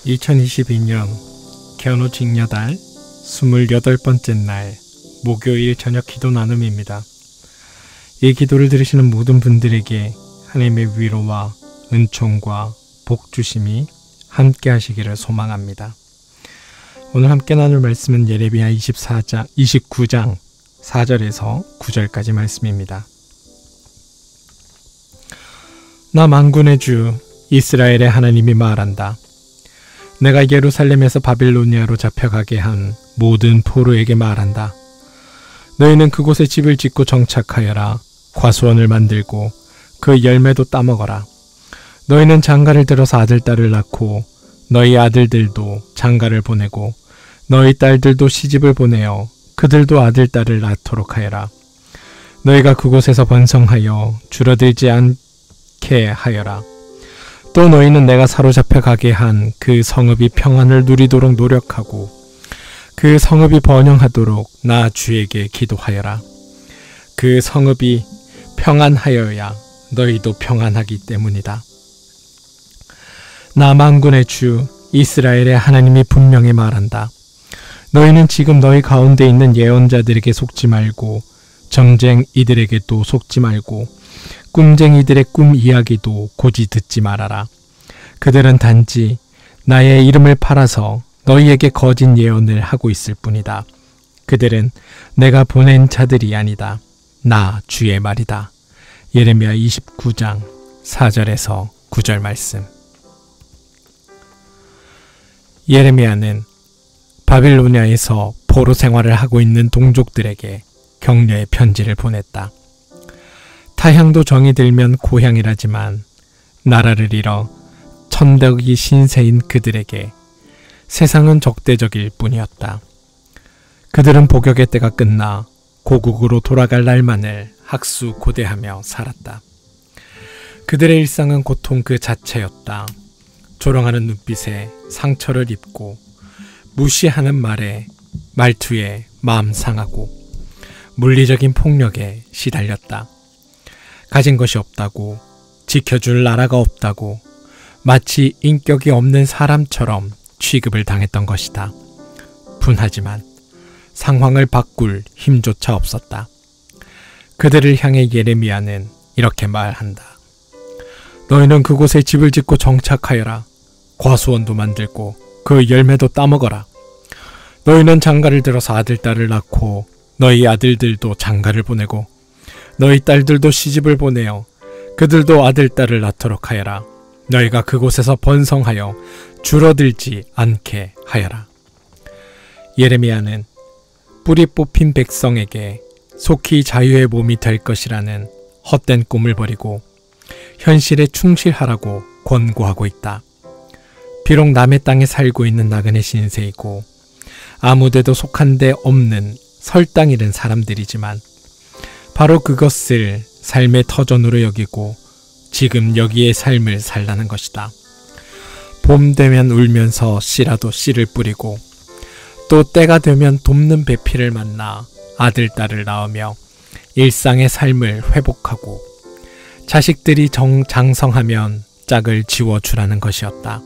2022년 견우 직녀달 28번째 날 목요일 저녁 기도 나눔입니다. 이 기도를 들으시는 모든 분들에게 하나님의 위로와 은총과 복주심이 함께 하시기를 소망합니다. 오늘 함께 나눌 말씀은 예레미야 29장 4절에서 9절까지 말씀입니다. 나 만군의 주 이스라엘의 하나님이 말한다. 내가 예루살렘에서 바빌로니아로 잡혀가게 한 모든 포로에게 말한다. 너희는 그곳에 집을 짓고 정착하여라. 과수원을 만들고 그 열매도 따먹어라. 너희는 장가를 들어서 아들, 딸을 낳고 너희 아들들도 장가를 보내고 너희 딸들도 시집을 보내어 그들도 아들, 딸을 낳도록 하여라. 너희가 그곳에서 번성하여 줄어들지 않게 하여라. 또 너희는 내가 사로잡혀 가게 한 그 성읍이 평안을 누리도록 노력하고 그 성읍이 번영하도록 나 주에게 기도하여라. 그 성읍이 평안하여야 너희도 평안하기 때문이다. 나 만군의 주 이스라엘의 하나님이 분명히 말한다. 너희는 지금 너희 가운데 있는 예언자들에게 속지 말고 점쟁이들에게도 속지 말고 꿈쟁이들의 꿈 이야기도 고지 듣지 말아라. 그들은 단지 나의 이름을 팔아서 너희에게 거짓 예언을 하고 있을 뿐이다. 그들은 내가 보낸 자들이 아니다. 나 주의 말이다. 예레미야 29장 4절에서 9절 말씀. 예레미야는 바빌로니아에서 포로 생활을 하고 있는 동족들에게 격려의 편지를 보냈다. 타향도 정이 들면 고향이라지만 나라를 잃어 천덕이 신세인 그들에게 세상은 적대적일 뿐이었다. 그들은 복역의 때가 끝나 고국으로 돌아갈 날만을 학수고대하며 살았다. 그들의 일상은 고통 그 자체였다. 조롱하는 눈빛에 상처를 입고 무시하는 말투에 마음 상하고 물리적인 폭력에 시달렸다. 가진 것이 없다고, 지켜줄 나라가 없다고, 마치 인격이 없는 사람처럼 취급을 당했던 것이다. 분하지만 상황을 바꿀 힘조차 없었다. 그들을 향해 예레미야는 이렇게 말한다. 너희는 그곳에 집을 짓고 정착하여라. 과수원도 만들고 그 열매도 따먹어라. 너희는 장가를 들어서 아들, 딸을 낳고 너희 아들들도 장가를 보내고 너희 딸들도 시집을 보내어 그들도 아들, 딸을 낳도록 하여라. 너희가 그곳에서 번성하여 줄어들지 않게 하여라. 예레미야는 뿌리 뽑힌 백성에게 속히 자유의 몸이 될 것이라는 헛된 꿈을 버리고 현실에 충실하라고 권고하고 있다. 비록 남의 땅에 살고 있는 나그네 신세이고 아무데도 속한 데 없는 설당 잃은 사람들이지만 바로 그것을 삶의 터전으로 여기고 지금 여기의 삶을 살라는 것이다. 봄 되면 울면서 씨라도 씨를 뿌리고 또 때가 되면 돕는 배필을 만나 아들, 딸을 낳으며 일상의 삶을 회복하고 자식들이 장성하면 짝을 지워주라는 것이었다.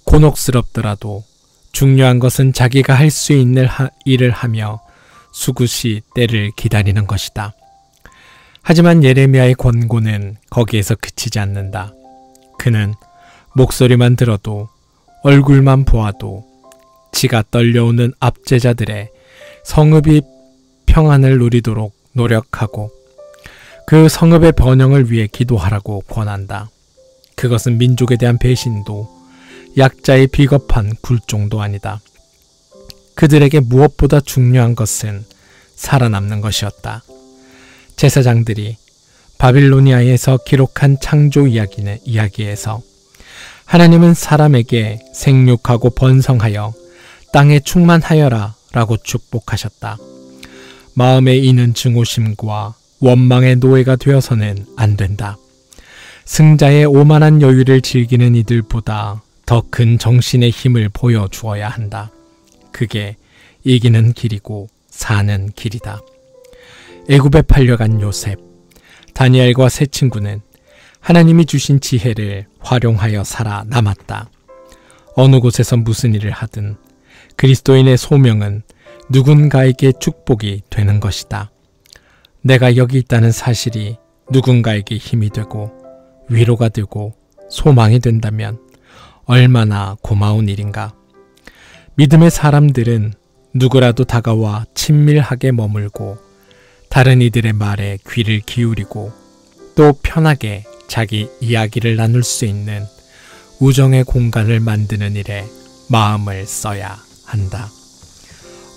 곤혹스럽더라도 중요한 것은 자기가 할 수 있는 일을 하며 수굿이 때를 기다리는 것이다. 하지만 예레미야의 권고는 거기에서 그치지 않는다. 그는 목소리만 들어도 얼굴만 보아도 지가 떨려오는 압제자들의 성읍이 평안을 누리도록 노력하고 그 성읍의 번영을 위해 기도하라고 권한다. 그것은 민족에 대한 배신도 약자의 비겁한 굴종도 아니다. 그들에게 무엇보다 중요한 것은 살아남는 것이었다. 제사장들이 바빌로니아에서 기록한 창조 이야기에서 하나님은 사람에게 생육하고 번성하여 땅에 충만하여라 라고 축복하셨다. 마음에 이는 증오심과 원망의 노예가 되어서는 안 된다. 승자의 오만한 여유를 즐기는 이들보다 더 큰 정신의 힘을 보여주어야 한다. 그게 이기는 길이고 사는 길이다. 애굽에 팔려간 요셉, 다니엘과 세 친구는 하나님이 주신 지혜를 활용하여 살아남았다. 어느 곳에서 무슨 일을 하든 그리스도인의 소명은 누군가에게 축복이 되는 것이다. 내가 여기 있다는 사실이 누군가에게 힘이 되고 위로가 되고 소망이 된다면 얼마나 고마운 일인가. 믿음의 사람들은 누구라도 다가와 친밀하게 머물고 다른 이들의 말에 귀를 기울이고 또 편하게 자기 이야기를 나눌 수 있는 우정의 공간을 만드는 일에 마음을 써야 한다.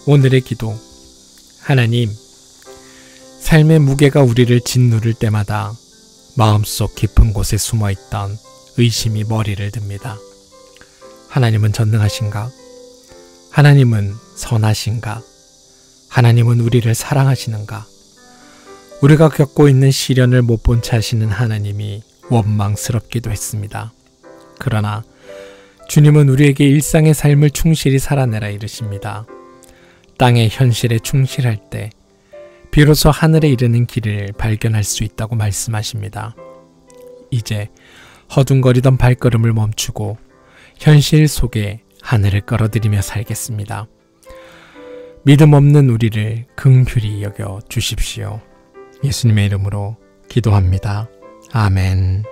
오늘의 기도. 하나님, 삶의 무게가 우리를 짓누를 때마다 마음속 깊은 곳에 숨어있던 의심이 머리를 듭니다. 하나님은 전능하신가? 하나님은 선하신가? 하나님은 우리를 사랑하시는가? 우리가 겪고 있는 시련을 못 본 채 하시는 하나님이 원망스럽기도 했습니다. 그러나 주님은 우리에게 일상의 삶을 충실히 살아내라 이르십니다. 땅의 현실에 충실할 때 비로소 하늘에 이르는 길을 발견할 수 있다고 말씀하십니다. 이제 허둥거리던 발걸음을 멈추고 현실 속에 하늘을 끌어들이며 살겠습니다. 믿음 없는 우리를 긍휼히 여겨 주십시오. 예수님의 이름으로 기도합니다. 아멘.